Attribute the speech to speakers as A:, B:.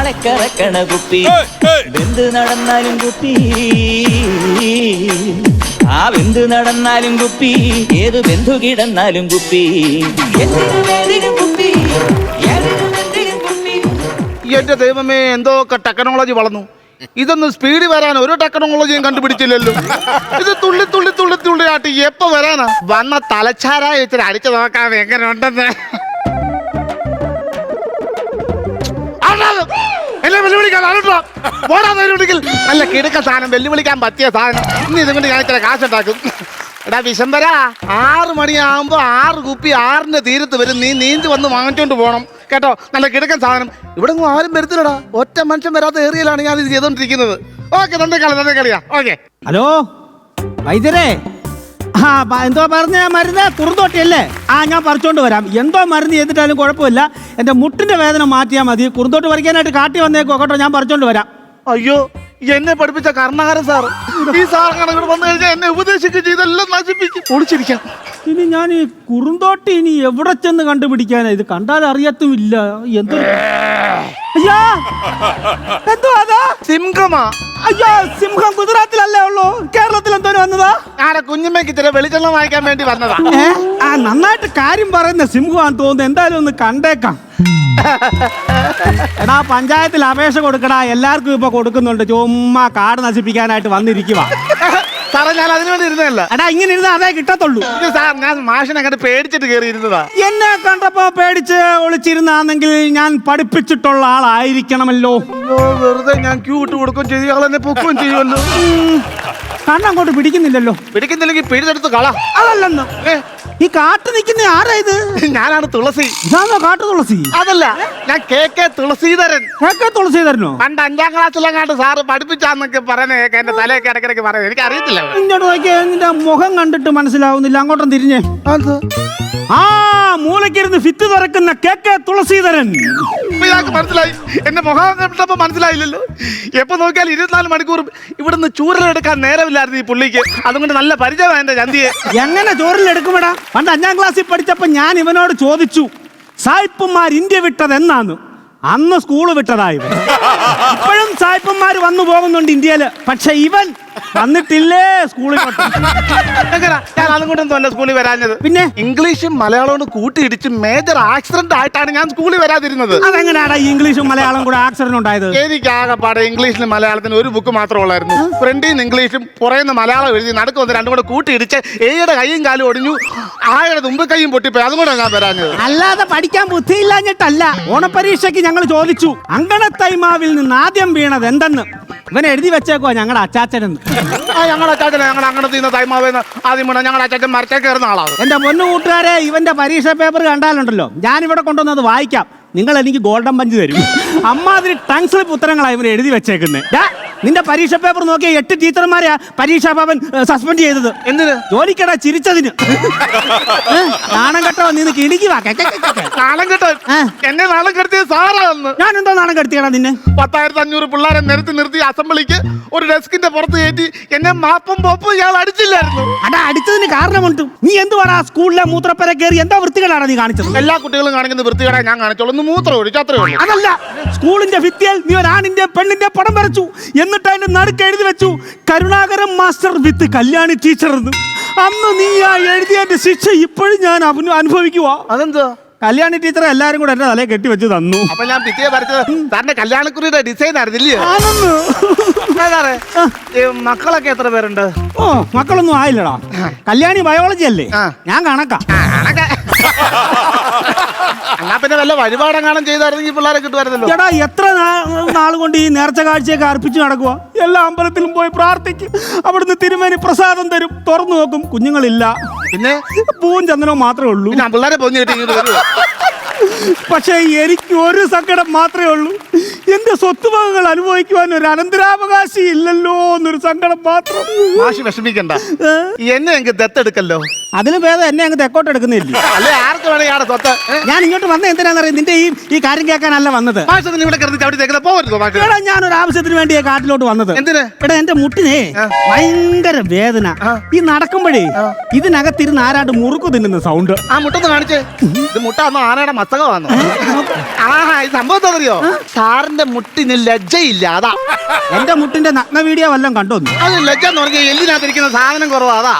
A: ആളെ കറക്കണ കുപ്പി വെന്ത് നടന്നാലും കുപ്പി ആ വെന്ത് നടന്നാലും കുപ്പി ഏത് ബന്ധു കിടന്നാലും കുപ്പി എന്തിനും കുപ്പി
B: എന്റെ ദൈവമേ എന്തൊക്കെ ടെക്നോളജി വളർന്നു. ഇതൊന്നും സ്പീഡ് വരാൻ ഒരു ടെക്നോളജിയും കണ്ടുപിടിച്ചില്ലല്ലോ. ഇത് തുള്ളി തുള്ളി തുള്ളി തുള്ളിയാട്ടി എപ്പോ വരാനാ? വന്ന തലച്ചാരായ ഇച്ചിരി അടിച്ചു നോക്കാൻ എങ്ങനെ ഉണ്ടെന്ന്. എന്നെ വെല്ലുവിളിക്കാൻ നല്ല കിടക്ക സാധനം, വെല്ലുവിളിക്കാൻ പറ്റിയ സാധനം. ഇനി ഇതുകൊണ്ട് ഞാൻ ഇത്ര കാശുണ്ടാക്കും. എടാ വിശംബര, 6 മണിയാകുമ്പോ 6 കുപ്പി 6ന്റെ തീരത്ത് വരും. നീ നീന്തി വന്ന് വാങ്ങിച്ചോണ്ട് പോകണം കേട്ടോ. നല്ല കിടക്കൻ സാധനം. ഇവിടെ ആരും വരുത്തില്ലടാ. ഒറ്റ മനുഷ്യൻ വരാത്ത ഏരിയയിലാണ് ഞാൻ ഇത് ചെയ്തോണ്ടിരിക്കുന്നത്. ഓക്കെ, തന്നെ കളിയാ. ഓക്കെ.
C: ഹലോ വൈദ്യരെ, എന്തോ പറഞ്ഞ മരുന്ന് കുറുന്തോട്ടിയല്ലേ? ഞാൻ പറിച്ചോണ്ട് വരാം. എന്തോ മരുന്ന് ചെയ്തിട്ടാലും കുഴപ്പമില്ല. എൻ്റെ മുട്ടിന്റെ വേദന മാറ്റിയാൽ മതി. കുറുന്തോട്ട് പറിക്കാനായിട്ട് കാട്ടി വന്നേക്കോ കേട്ടോ, ഞാൻ പറിച്ചോണ്ട് വരാം.
B: അയ്യോ, എന്നെ പഠിപ്പിച്ച കർണാകരൻ സാർ, ഈ സാർ കണക്കിട്ട് വന്നു കഴിഞ്ഞാൽ എന്നെ ഉപദേശിക്കുകയും ചെയ്തെല്ലാം നശിപ്പിക്കും. പൊളിച്ചിരിക്കാം.
C: ഇനി ഞാൻ ഈ കുറുന്തോട്ടി ഇനി എവിടെ ചെന്ന് കണ്ടുപിടിക്കാനാ? ഇത് കണ്ടാൽ അറിയത്തുമില്ല. എന്തോ അയ്യാ, എന്തോ അതാ
B: സിംഹമാ.
C: അയ്യോ, സിംഹം ഗുജറാത്തിലല്ലേ ഉള്ളൂ, കേരളത്തിൽ എന്തോ വന്നതാ?
B: ആടെ കുഞ്ഞമ്മയ്ക്ക് ഇച്ചിരി വെളിച്ചെണ്ണം വാങ്ങിക്കാൻ വേണ്ടി വന്നതാ.
C: നന്നായിട്ട് കാര്യം പറയുന്ന സിംഹമാണെന്ന് തോന്നുന്നു. എന്തായാലും ഒന്ന് കണ്ടേക്കാം. എടാ, പഞ്ചായത്തിൽ അപേക്ഷ കൊടുക്കടാ. എല്ലാവർക്കും ഇപ്പൊ കൊടുക്കുന്നുണ്ട്. ചുമ്മാ കാട് നശിപ്പിക്കാനായിട്ട് വന്നിരിക്കുക.
B: സാറേ, ഞാൻ അതിനു വേണ്ടി ഇരുന്നതല്ല.
C: എടാ, ഇങ്ങനെ ഇരുന്നാ അതേ കിട്ടത്തുള്ളൂ.
B: സാർ, ഞാൻ മാഷിനെ കണ്ട് പേടിച്ചിട്ട് കയറി ഇരുന്നതാ.
C: എന്നെ കണ്ടപ്പോ പേടിച്ച് ഒളിച്ചിരുന്നെങ്കിൽ ഞാൻ പഠിപ്പിച്ചിട്ടുള്ള ആളായിരിക്കണമല്ലോ.
B: വെറുതെ ഞാൻ ക്യൂ ഇട്ട് കൊടുക്കുകയും ചെയ്തു, ഞങ്ങൾ എന്നെ പൊക്കുകയും ചെയ്യുമല്ലോ.
C: കണ്ണങ്ങോട്ട് പിടിക്കുന്നില്ലല്ലോ.
B: പിടിക്കുന്നില്ലെങ്കിൽ പിടിച്ചെടുത്ത് കള.
C: അതല്ലെന്ന്, ഈ കാട്ടു നിൽക്കുന്ന ആരാ ഇത്?
B: ഞാനാണ് തുളസി.
C: ഇതാണോ കാട്ടു തുളസി?
B: അതല്ല, ഞാൻ KK തുളസീധരൻ.
C: KK തുളസീധരനോ?
B: പണ്ട് 5ാം ക്ലാസ്സിലെങ്ങാണ്ട് സാറ് പഠിപ്പിച്ചാന്നൊക്കെ പറയുന്നത് കേൾക്കാൻ എന്റെ തലയൊക്കെ ഇടയ്ക്കിടയ്ക്ക് പറയുന്നത് എനിക്ക് അറിയത്തില്ല.
C: ഇങ്ങോട്ട് നോക്കിയാ നിന്റെ മുഖം കണ്ടിട്ട് മനസ്സിലാവുന്നില്ല. അങ്ങോട്ടും തിരിഞ്ഞേ. മൂലക്കിരുന്ന് ഫിറ്റ് തുറക്കുന്ന KK തുളസീധരൻ.
B: മനസ്സിലായി. എന്റെ മുഖം കണ്ടപ്പോ മനസ്സിലായില്ലല്ലോ. എപ്പോ നോക്കിയാൽ 24 മണിക്കൂറും ഇവിടുന്ന് ചൂരലെടുക്കാൻ നേരമില്ലായിരുന്നു ഈ പുള്ളിക്ക്. അതുകൊണ്ട് നല്ല പരിചയമാണ് എന്റെ ചന്തിയെ.
C: എങ്ങനെ ചോറിലെടുക്കുമെടാ? പണ്ട് 5ാം ക്ലാസ്സിൽ പഠിച്ചപ്പോ ഞാൻ ഇവനോട് ചോദിച്ചു, സായിപ്പന്മാർ ഇന്ത്യ വിട്ടത് എന്നാന്ന്. അന്ന് സ്കൂള് വിട്ടതായി. ഇപ്പോഴും സായിപ്പന്മാർ വന്നു പോകുന്നുണ്ട് ഇന്ത്യയില്. പക്ഷെ ഇവൻ വന്നിട്ടില്ലേ സ്കൂളിൽ.
B: ഞാൻ അതുകൊണ്ടൊന്നും അല്ല സ്കൂളിൽ വരാഞ്ഞത്.
C: പിന്നെ
B: ഇംഗ്ലീഷും മലയാളവും കൂട്ടിയിടിച്ച് മേജർ ആക്സിഡന്റ് ആയിട്ടാണ് ഞാൻ സ്കൂളിൽ വരാതിരുന്നത്.
C: അതെങ്ങനെയാണ് ഇംഗ്ലീഷും മലയാളം കൂടെ ആക്സിഡന്റ് ഉണ്ടായത്?
B: എനിക്ക് ആകെപ്പാടെ ഇംഗ്ലീഷിലും മലയാളത്തിന് ഒരു ബുക്ക് മാത്രമേ ഉള്ളായിരുന്നു. ഫ്രണ്ടിൽ നിന്ന് ഇംഗ്ലീഷും പുറയുന്ന മലയാളം എഴുതി നടുക്ക് വന്ന് രണ്ടും കൂടെ കൂട്ടിയിടിച്ച് ഏയുടെ കൈയും കാലും ഒടിഞ്ഞു, ആയുടെ തുമ്പ് കൈയും പൊട്ടിപ്പോയി. അതുകൊണ്ടാണ് ഞാൻ വരാഞ്ഞത്.
C: അല്ലാതെ പഠിക്കാൻ ബുദ്ധിയില്ലാഞ്ഞിട്ടല്ല. ഓണപരീക്ഷയ്ക്ക് ഞങ്ങൾ ചോദിച്ചു, അങ്കണത്തൈമാവിൽ നിന്ന് ആദ്യം വീണത് എന്തെന്ന്. ഇവൻ എഴുതി വെച്ചേക്കോ ഞങ്ങളുടെ അച്ചാച്ചനെന്ന്.
B: ഞങ്ങളുടെ അച്ചാച്ചനെ ഞങ്ങൾ അങ്ങനത്തെ തൈമാവേന്ന് ആദ്യം വീണ ഞങ്ങളുടെ അച്ചാച്ചൻ മരച്ചേ കയറുന്ന ആളാണ്.
C: എന്റെ പൊന്നു കൂട്ടുകാരെ, ഇവന്റെ പരീക്ഷ പേപ്പർ കണ്ടാലുണ്ടല്ലോ, ഞാനിവിടെ കൊണ്ടുവന്നത് വായിക്കാം. നിങ്ങൾ എനിക്ക് ഗോൾഡൻ പഞ്ച് തരും. അമ്മാതിരി ടങ് സ്ലിപ്പ് ഉത്തരങ്ങളാണ് ഇവർ എഴുതി വെച്ചേക്കുന്നത്. നിന്റെ പരീക്ഷ പേപ്പർ നോക്കിയ 8 ടീച്ചർമാരെയാ പരീക്ഷാ ഭവൻ സസ്പെൻഡ് ചെയ്തത്. എന്തിന്? ജോലിക്കടാ ചിരിച്ചതിന്. നാണം കെട്ടോ നിന്ന് കിണിക്കുവാ.
B: നാണം കെട്ടോ? എന്നെ നാണം കെടുത്തിയ സാറാന്ന്.
C: ഞാൻ എന്തോ നാണം കെടുത്തിയാടാ നിന്നെ?
B: 10,500 പിള്ളേരെ നിർത്തി അസംബ്ലിക്ക് ഒരു ഡെസ്കിന്റെ പുറത്ത് കയറ്റി എന്നെ മാപ്പും പോപ്പും ഇയാൾ അടിച്ചില്ലായിരുന്നു.
C: അടാ, അടിച്ചതിന് കാരണമുണ്ട്. നീ എന്തുവാടാ സ്കൂളിലെ മൂത്രപ്പര കയറി എന്താ വൃത്തികളാണ് നീ കാണിച്ചത്?
B: എല്ലാ കുട്ടികളും കാണിക്കുന്ന വൃത്തികേടാ ഞാൻ കാണിച്ചോളൂ. മൂത്രം ഒഴിച്ചു, അത്രേ ഉള്ളൂ.
C: അതല്ല, സ്കൂളിന്റെ ഭിത്തിയിൽ നീ ഒരു ആണിന്റെ പെണ്ണിന്റെ പടം വരച്ചു. എന്നിട്ട് അതിന്റെ നടുക്ക് എഴുതി വെച്ചു, കരുണാകരൻ മാസ്റ്റർ വിത്ത് കല്യാണി ടീച്ചർ എന്ന്. അന്ന് നീ എഴുതിയതിന്റെ ശിക്ഷ ഇപ്പോഴും ഞാൻ അനുഭവിക്കുവാ.
B: അതെന്താ?
C: കല്യാണി ടീച്ചറെ എല്ലാരും കൂടെ എന്റെ തലയെ കെട്ടി വെച്ച് തന്നു.
B: അപ്പൊ ഞാൻ ഭിത്തിയെ വരച്ചത് തന്റെ കല്യാണക്കുറിയുടെ ഡിസൈൻ ആയിരുന്നില്ലേ? മക്കളൊക്കെ എത്ര പേരുണ്ട്?
C: ഓ, മക്കളൊന്നും ആയില്ലടാ. കല്യാണി ബയോളജി അല്ലേ, ഞാൻ കണക്കാ.
B: എന്നാ പിന്നെ വല്ല വഴിപാടെങ്ങാനും ചെയ്തായിരുന്നെങ്കിൽ പിള്ളേരെ കിട്ടുമായിരുന്നല്ലോ.
C: ചേട്ടാ, എത്ര നാൾ കൊണ്ട് ഈ നേർച്ച കാഴ്ചയൊക്കെ അർപ്പിച്ചു നടക്കുക? എല്ലാ അമ്പലത്തിലും പോയി പ്രാർത്ഥിക്കും. അവിടുന്ന് തിരുമേനി പ്രസാദം തരും. തുറന്നു നോക്കും, കുഞ്ഞുങ്ങളില്ല. പിന്നെ പൂവും ചന്ദനവും മാത്രമേ ഉള്ളൂ.
B: പിള്ളേരെ പൊഞ്ഞു കിട്ടി.
C: പക്ഷെ എനിക്ക് ഒരു സങ്കടം മാത്രമേ ഉള്ളൂ. എന്റെ സ്വത്തുവകകൾ അനുഭവിക്കുവാൻ ഒരു അനന്തരാവകാശി ഇല്ലല്ലോ എന്നൊരു സങ്കടം മാത്രം.
B: മാഷി വിഷമിക്കണ്ട, എന്നെ എനിക്ക് ദത്തെടുക്കല്ലോ.
C: അതിന് ഭേദം എന്നെ അങ്ങ് തെക്കോട്ട് എടുക്കുന്നില്ല.
B: അല്ലെ ആർക്ക് വേണേ ഇയാളുടെ സ്വത്ത്.
C: ഞാൻ ഇങ്ങോട്ട് വന്ന എന്തിനാണെന്നറിയാം, നിന്റെ ഈ കാര്യം കേൾക്കാനല്ല വന്നത്. ഞാനൊരു ആവശ്യത്തിന് വേണ്ടി കാട്ടിലോട്ട് വന്നത്.
B: എന്തിന്?
C: എടാ, എന്റെ മുട്ടിനെ ഭയങ്കര വേദന. ഈ നടക്കുമ്പോഴേ ഇതിനകത്തിരുന്ന് ആരാണ്ട് മുറുക്കു തിന്നുന്ന സൗണ്ട്.
B: ആ മുട്ടൊന്ന് കാണിച്ചേ. ഇത് മുട്ട ആനയുടെ മസ്തകമാണോ? ഈ സംഭവം അറിയോ? സാറിന് സാറിന്റെ മുട്ടിന് ലജ്ജയില്ല അതാ.
C: എന്റെ മുട്ടിന്റെ നഗ്ന വീഡിയോ വല്ലതും കണ്ടോന്നു?
B: അത് ലജ്ജ എന്ന് പറഞ്ഞാൽ എല്ലിനകത്തിരിക്കുന്ന സാധനം കുറവാ അതാ.